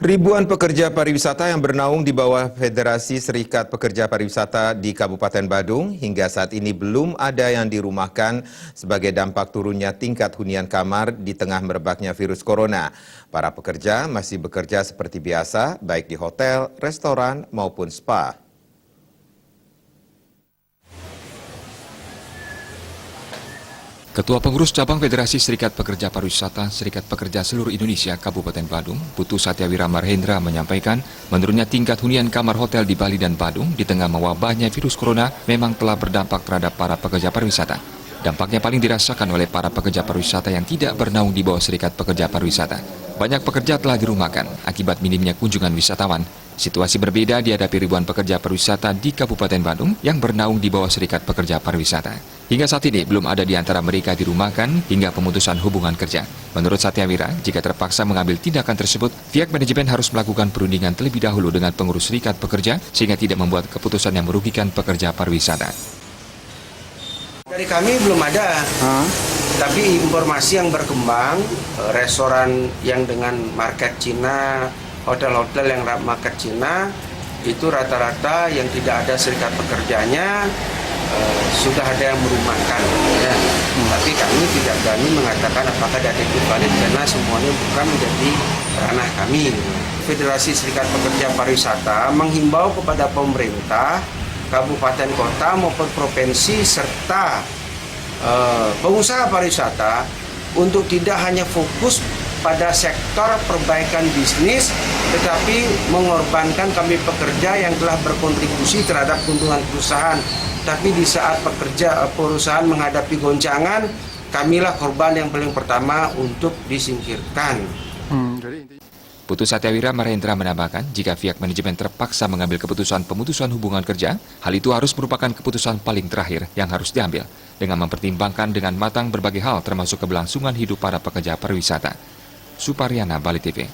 Ribuan pekerja pariwisata yang bernaung di bawah Federasi Serikat Pekerja Pariwisata di Kabupaten Badung hingga saat ini belum ada yang dirumahkan sebagai dampak turunnya tingkat hunian kamar di tengah merebaknya virus corona. Para pekerja masih bekerja seperti biasa, baik di hotel, restoran, maupun spa. Ketua Pengurus Cabang Federasi Serikat Pekerja Pariwisata Serikat Pekerja Seluruh Indonesia Kabupaten Badung, Putu Satyawira Marhendra menyampaikan, menurunnya tingkat hunian kamar hotel di Bali dan Badung di tengah mewabahnya virus corona memang telah berdampak terhadap para pekerja pariwisata. Dampaknya paling dirasakan oleh para pekerja pariwisata yang tidak bernaung di bawah Serikat Pekerja Pariwisata. Banyak pekerja telah dirumahkan akibat minimnya kunjungan wisatawan. Situasi berbeda dihadapi ribuan pekerja pariwisata di Kabupaten Badung yang bernaung di bawah Serikat Pekerja Pariwisata. Hingga saat ini belum ada di antara mereka dirumahkan hingga pemutusan hubungan kerja. Menurut Satyawira, jika terpaksa mengambil tindakan tersebut, pihak manajemen harus melakukan perundingan terlebih dahulu dengan pengurus serikat pekerja sehingga tidak membuat keputusan yang merugikan pekerja pariwisata. Dari kami belum ada, tapi informasi yang berkembang, restoran yang dengan market Cina, hotel-hotel yang market Cina, itu rata-rata yang tidak ada serikat pekerjanya, sudah ada yang merumahkan. Ya. Tapi kami tidak berani mengatakan apakah data itu valid karena semuanya bukan menjadi ranah kami. Federasi Serikat Pekerja Pariwisata menghimbau kepada pemerintah, kabupaten kota maupun provinsi serta pengusaha pariwisata untuk tidak hanya fokus pada sektor perbaikan bisnis, tetapi mengorbankan kami pekerja yang telah berkontribusi terhadap keuntungan perusahaan. Tapi di saat perusahaan menghadapi goncangan, kamilah korban yang paling pertama untuk disingkirkan. Putu Satyawira Marhendra menambahkan, jika pihak manajemen terpaksa mengambil keputusan pemutusan hubungan kerja, hal itu harus merupakan keputusan paling terakhir yang harus diambil, dengan mempertimbangkan dengan matang berbagai hal termasuk keberlangsungan hidup para pekerja pariwisata. Suparyana, Bali TV.